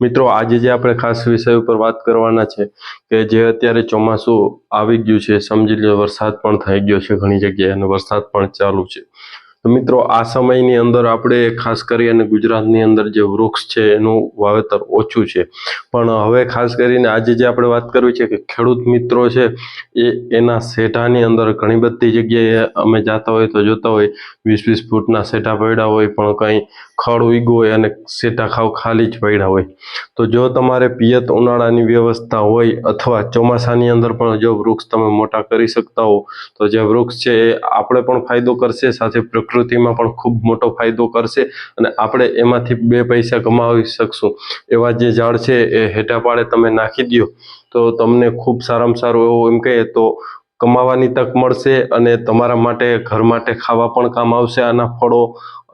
મિત્રો આજે જે આપણે ખાસ વિષય ઉપર વાત કરવાના છે કે જે અત્યારે ચોમાસું આવી ગયું છે, સમજી લો વરસાદ પણ થઈ ગયો છે ઘણી જગ્યાએ અને વરસાદ પણ ચાલુ છે. તો મિત્રો આ સમયની અંદર આપણે ખાસ કરી અને ગુજરાતની અંદર જે વૃક્ષ છે એનું વાવેતર ઓછું છે, પણ હવે ખાસ કરીને આજે જે આપણે વાત કરવી છે કે ખેડૂત મિત્રો છે એના શેઢાની અંદર ઘણી બધી જગ્યાએ અમે જાતા હોય તો જોતા હોય 20-20 ફૂટના શેઢા પડ્યા હોય, પણ કંઈ ખડ ઉગ્યું હોય અને શેઢા ખાલી જ પડ્યા હોય. તો જો તમારે પિયત ઉનાળાની વ્યવસ્થા હોય અથવા ચોમાસાની અંદર પણ જો વૃક્ષ તમે મોટા કરી શકતા હો તો જે વૃક્ષ છે એ આપણે પણ ફાયદો કરશે, સાથે પ્રકૃતિમાં પણ ખૂબ મોટો ફાયદો કરશે અને આપણે એમાંથી 2 પૈસા કમાવી શકશું. એવા જે ઝાડ છે એ હેઠા પાડે તમે નાખી દો તો તમને ખૂબ સારામાં સારું એવું એમ કહીએ તો કમાવાની તક મળશે અને તમારા માટે ઘર માટે ખાવા પણ કામ આવશે આના ફળો,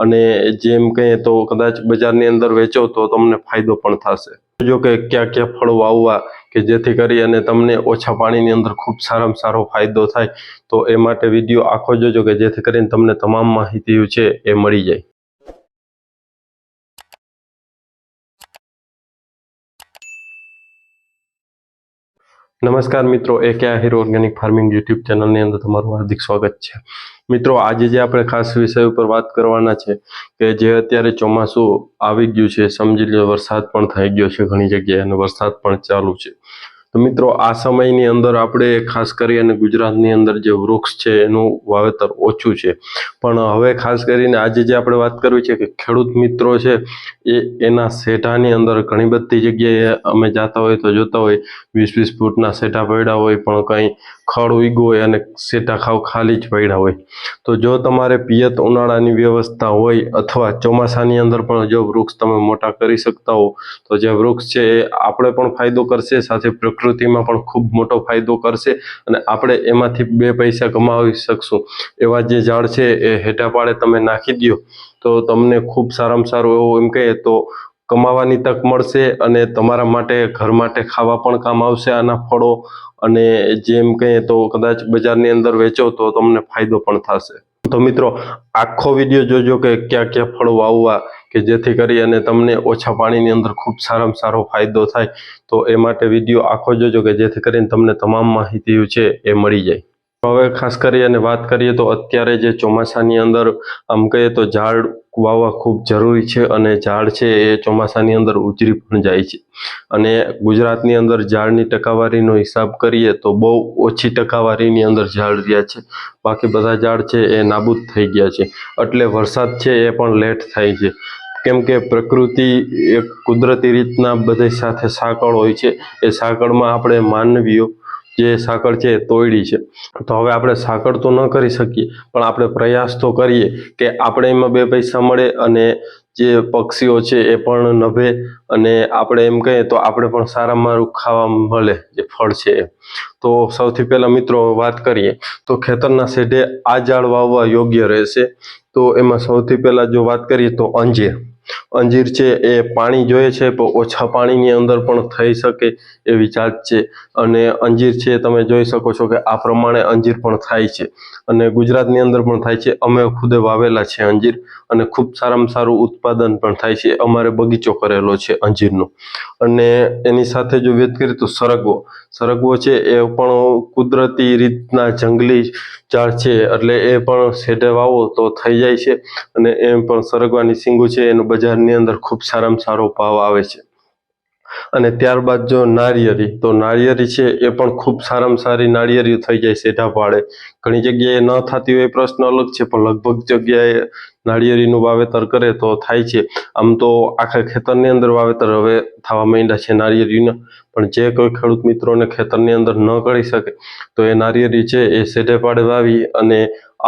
અને જેમ કહીએ તો કદાચ બજારની અંદર વેચો તો તમને ફાયદો પણ થશે. જો કે ક્યાં ફળો વાવવા કે જેથી કરી અને તમને ઓછા પાણીની અંદર ખૂબ સારામાં સારો ફાયદો થાય, તો એ માટે વિડીયો આખો જોજો કે જેથી કરીને તમને તમામ માહિતી છે એ મળી જાય. નમસ્કાર મિત્રો, AKI ઓર્ગેનિક ફાર્મિંગ યુટ્યુબ ચેનલની અંદર તમારું હાર્દિક સ્વાગત છે. મિત્રો આજે જે આપણે ખાસ વિષય ઉપર વાત કરવાના છે કે જે અત્યારે ચોમાસું આવી ગયું છે, સમજી લો વરસાદ પણ થઈ ગયો છે ઘણી જગ્યાએ અને વરસાદ પણ ચાલુ છે. તો મિત્રો આ સમયની અંદર આપણે ખાસ કરી અને ગુજરાતની અંદર જે વૃક્ષ છે એનું વાવેતર ઓછું છે, પણ હવે ખાસ કરીને આજે જે આપણે વાત કરવી છે કે ખેડૂત મિત્રો છે એના શેઢાની અંદર ઘણી બધી જગ્યાએ અમે જાતા હોય તો જોતા હોય 20-20 ફૂટના શેઢા પડ્યા હોય, પણ કંઈ ખડ ઉગ્યું હોય અને શેઢા ખાલી જ પડ્યા હોય. તો જો તમારે પિયત ઉનાળાની વ્યવસ્થા હોય અથવા ચોમાસાની અંદર પણ જો વૃક્ષ તમે મોટા કરી શકતા હો તો જે વૃક્ષ છે એ આપણે પણ ફાયદો કરશે, સાથે પ્રકૃતિમાં પણ ખૂબ મોટો ફાયદો કરશે અને આપણે એમાંથી 2 પૈસા કમાવી શકશું. એવા જે ઝાડ છે એ હેઠા પાડે તમે નાખી દો તો તમને ખૂબ સારામાં સારું એવું એમ કહીએ તો કમાવાની તક મળશે અને તમારા માટે ઘર માટે ખાવા પણ કામ આવશે આના ફળો, અને જેમ કહીએ તો કદાચ બજારની અંદર વેચો તો તમને ફાયદો પણ થશે. તો મિત્રો આખો વિડીયો જોજો કે ક્યાં ફળો વાવવા કે જેથી કરી અને તમને ઓછા પાણીની અંદર ખૂબ સારામાં સારો ફાયદો થાય, તો એ માટે વિડીયો આખો જોજો કે જેથી કરીને તમને તમામ માહિતી છે એ મળી જાય. હવે ખાસ કરી અને વાત કરીએ તો અત્યારે જે ચોમાસાની અંદર આમ કહીએ તો ઝાડ વાવવા ખૂબ જરૂરી છે અને ઝાડ છે એ ચોમાસાની અંદર ઉતરી પણ જાય છે, અને ગુજરાતની અંદર ઝાડની ટકાવારીનો હિસાબ કરીએ તો બહુ ઓછી ટકાવારીની અંદર ઝાડ રહ્યા છે, બાકી બધા ઝાડ છે એ નાબૂદ થઈ ગયા છે. એટલે વરસાદ છે એ પણ લેટ થાય છે, કેમ કે પ્રકૃતિ એક કુદરતી રીતના બધી સાથે સાંકળ હોય છે. એ સાંકળમાં આપણે માનવીઓ જે સાંકળ છે એ તોડી છે, તો હવે આપણે સાંકળ તો ન કરી શકીએ પણ આપણે પ્રયાસ તો કરીએ કે આપણે એમાં 2 પૈસા મળે અને જે પક્ષીઓ છે એ પણ નભે અને આપણે એમ કહીએ તો આપણે પણ સારામાં ખાવા મળે જે ફળ છે એ. તો સૌથી પહેલાં મિત્રો વાત કરીએ તો ખેતરના શેઢે આ ઝાડ વાવવા યોગ્ય રહેશે. તો એમાં સૌથી પહેલાં જો વાત કરીએ તો અંજીર છે એ પાણી જોઈએ છે પણ ઓછા પાણીની અંદર પણ થઈ શકે એવી જાત છે, અને અંજીર છે તમે જોઈ શકો છો કે આ પ્રમાણે અંજીર પણ થાય છે અને ગુજરાતની અંદર પણ થાય છે. અમે ખુદે વાવેલા છે અંજીર અને ખૂબ સારામાં સારું ઉત્પાદન પણ થાય છે. અમારે બગીચો કરેલો છે અંજીરનો. અને એની સાથે જો વાત કરીએ તો સરગવો છે એ પણ કુદરતી રીતના જંગલી ઝાડ છે, એટલે એ પણ શેઢે વાવો તો થઈ જાય છે અને એમ પણ સરગવાની શીંગો છે એનો બજારની અંદર ખૂબ સારામાં સારો ભાવ આવે છે. અને ત્યારબાદ જો નાળિયેરી છે એ પણ ખૂબ સારામાં સારી નાળિયેરી થઈ જાય શેઢા પાડે. ઘણી જગ્યાએ ન થતી હોય એ પ્રશ્ન અલગ છે, પણ લગભગ જગ્યાએ નાળિયેરીનું વાવેતર કરે તો થાય છે. આમ તો આખા ખેતરની અંદર વાવેતર હવે થવા માંડ્યા છે નાળિયેરીના, પણ જે કોઈ ખેડૂત મિત્રોને ખેતરની અંદર ન કરી શકે તો એ નાળિયેરી છે એ શેઢે પાડે વાવી અને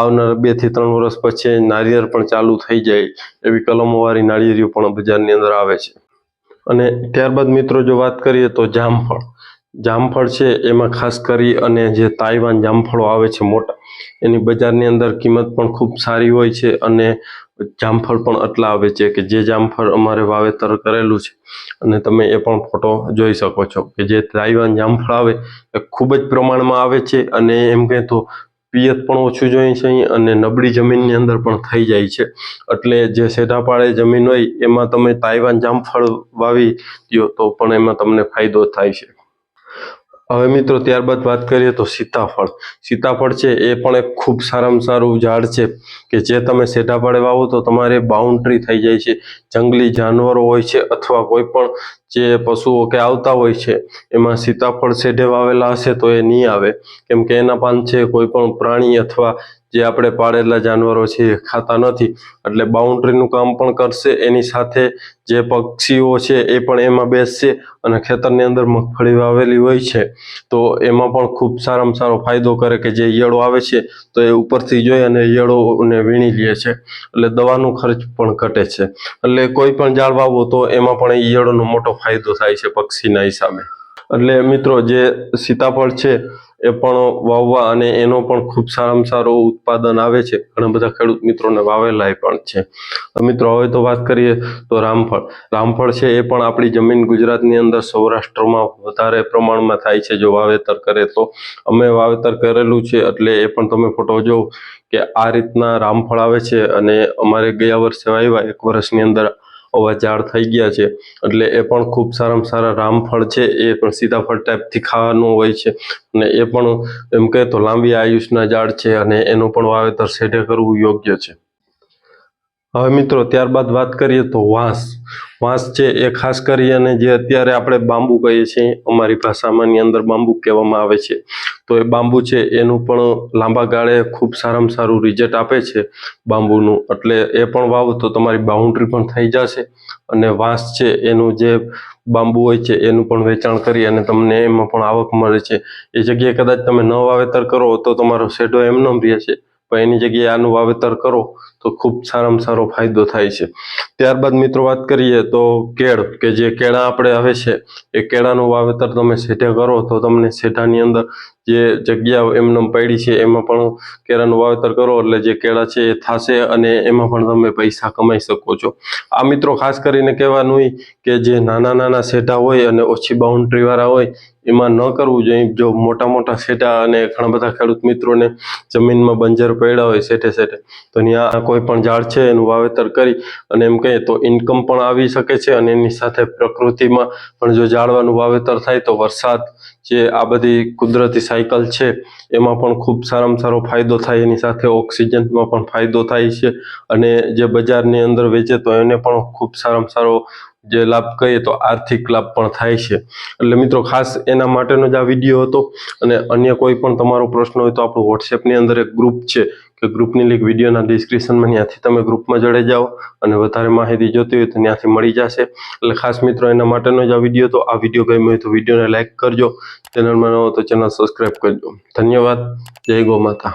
આવનાર 2 થી 3 વર્ષ પછી નાળિયેર પણ ચાલુ થઈ જાય એવી કલમોવાળી નાળિયેરીઓ પણ બજારની અંદર આવે છે. અને ત્યારબાદ મિત્રો જો વાત કરીએ તો જામફળ છે એમાં ખાસ કરી અને જે તાઇવાન જામફળો આવે છે મોટા, એની બજારની અંદર કિંમત પણ ખૂબ સારી હોય છે અને જામફળ પણ એટલા આવે છે કે જે જામફળ અમારે વાવેતર કરેલું છે અને તમે એ પણ ફોટો જોઈ શકો છો કે જે તાઇવાન જામફળ આવે એ ખૂબ જ પ્રમાણમાં આવે છે અને એમ કહે તો પિયત પણ ઓછું જોઈએ છે અને નબળી જમીનની અંદર પણ થઈ જાય છે. એટલે જે સેઢાપાળે જમીન હોય એમાં તમે તાઇવાન જામફળ વાવી દો તો પણ એમાં તમને ફાયદો થાય છે. હવે મિત્રો ત્યારબાદ વાત કરીએ તો સીતાફળ છે એ પણ એક ખૂબ સારામાં સારું ઝાડ છે કે જે તમે સેઢાપાળે વાવો તો તમારે બાઉન્ડ્રી થઈ જાય છે. જંગલી જાનવરો હોય છે અથવા કોઈ પણ જે પશુઓ કે આવતા હોય છે એમાં સીતાફળ સેઢે વાવેલા હશે તો એ નહીં આવે, કેમ કે એના પાન છે કોઈ પણ પ્રાણી અથવા જે આપણે પાળેલા જાનવરો છે એ ખાતા નથી. એટલે બાઉન્ડ્રીનું કામ પણ કરશે, એની સાથે જે પક્ષીઓ છે એ પણ એમાં બેસશે અને ખેતરની અંદર મગફળી વાવેલી હોય છે તો એમાં પણ ખૂબ સારામાં સારો ફાયદો કરે કે જે ઈયળો આવે છે તો એ ઉપરથી જોઈ અને ઈયળોને વીણી લે છે. એટલે દવાનો ખર્ચ પણ ઘટે છે. એટલે કોઈ પણ ઝાડ વાવો તો એમાં પણ ઈયળોનો મોટો ફાયદો થાય છે પક્ષીના હિસાબે. એટલે મિત્રો જે સીતાફળ છે એ પણ વાવવા અને એનો પણ ખૂબ સારામાં સારું ઉત્પાદન આવે છે. ઘણા બધા ખેડૂત મિત્રોને વાવેલા પણ છે. મિત્રો હવે તો વાત કરીએ તો રામફળ છે એ પણ આપણી જમીન ગુજરાતની અંદર સૌરાષ્ટ્રમાં વધારે પ્રમાણમાં થાય છે જો વાવેતર કરે તો. અમે વાવેતર કરેલું છે એટલે એ પણ તમે ફોટો જોવો કે આ રીતના રામફળ આવે છે અને અમારે ગયા વર્ષે વાવ્યા 1 વર્ષની અંદર આવા ઝાડ થઈ ગયા છે. એટલે એ પણ ખૂબ સારામાં સારા રામફળ છે એ પણ સીતાફળ ટાઈપથી ખાવાનું હોય છે અને એ પણ એમ કહે તો લાંબી આયુષના ઝાડ છે અને એનું પણ વાવેતર સેઢે કરવું યોગ્ય છે. હવે મિત્રો ત્યારબાદ વાત કરીએ તો વાંસ છે એ ખાસ કરી અને જે અત્યારે આપણે બાંબુ કહીએ છીએ, અમારી ભાષામાંની અંદર બાંબુ કહેવામાં આવે છે, તો એ બાંબુ છે એનું પણ લાંબા ગાળે ખૂબ સારામાં સારું રિઝલ્ટ આપે છે બાંબુનું. એટલે એ પણ વાવો તો તમારી બાઉન્ડ્રી પણ થઈ જશે અને વાંસ છે એનું જે બાંબુ હોય છે એનું પણ વેચાણ કરી અને તમને એમાં પણ આવક મળે છે. એ જગ્યાએ કદાચ તમે ન વાવેતર કરો તો તમારો શેઢો એમનેમ રહે છે, પણ એની જગ્યાએ આનું વાવેતર કરો તો ખૂબ સારામાં સારો ફાયદો થાય છે. ત્યારબાદ મિત્રો વાત કરીએ તો કે જે કેળા આપણે આવે છે એ કેળાનું વાવેતર તમે સેઢે કરો તો તમને સેઢાની અંદર જે જગ્યા એમનેમ પડી છે એમાં પણ કેળાનું વાવેતર કરો એટલે જે કેળા છે એ થશે અને એમાં પણ તમે પૈસા કમાઈ શકો છો. આ મિત્રો ખાસ કરીને કહેવાનું કે જે નાના સેઢા હોય અને ઓછી બાઉન્ડ્રી વાળા હોય એમાં ન કરવું જોઈએ. જો મોટા સેઢા અને ઘણા બધા ખેડૂત મિત્રોને જમીનમાં બંજર પડ્યા હોય સેઢે તો ત્યાં કોઈ પણ ઝાડ છે એનું વાવેતર કરી અને એમ કહીએ તો ઇન્કમ પણ આવી શકે છે અને એની સાથે પ્રકૃતિમાં પણ જો ઝાડવાનું વાવેતર થાય તો વરસાદ જે આ બધી કુદરતી સાયકલ છે એમાં પણ ખૂબ સારામાં સારો ફાયદો થાય, એની સાથે ઓક્સિજનમાં પણ ફાયદો થાય છે અને જે બજારની અંદર વેચે તો એને પણ ખૂબ સારામાં સારો જે લાભ કહીએ તો આર્થિક લાભ પણ થાય છે. એટલે મિત્રો ખાસ એના માટેનો જ આ વિડીયો હતો. અને અન્ય કોઈ પણ તમારો પ્રશ્ન હોય તો આપણું વોટ્સએપની અંદર એક ગ્રુપ છે કે ગ્રુપની લિંક વિડીયોના ડિસ્ક્રિપ્શનમાં, ત્યાંથી તમે ગ્રુપમાં જોડાઈ જાઓ અને વધારે માહિતી જોતી હોય તો ત્યાંથી મળી જશે. એટલે ખાસ મિત્રો એના માટેનો જ આ વિડીયો હતો. આ વિડીયો ગમ્યો હોય તો વિડીયોને લાઇક કરજો, ચેનલમાં ન હો તો ચેનલ સબસ્ક્રાઈબ કરજો. ધન્યવાદ. જય ગૌ માતા.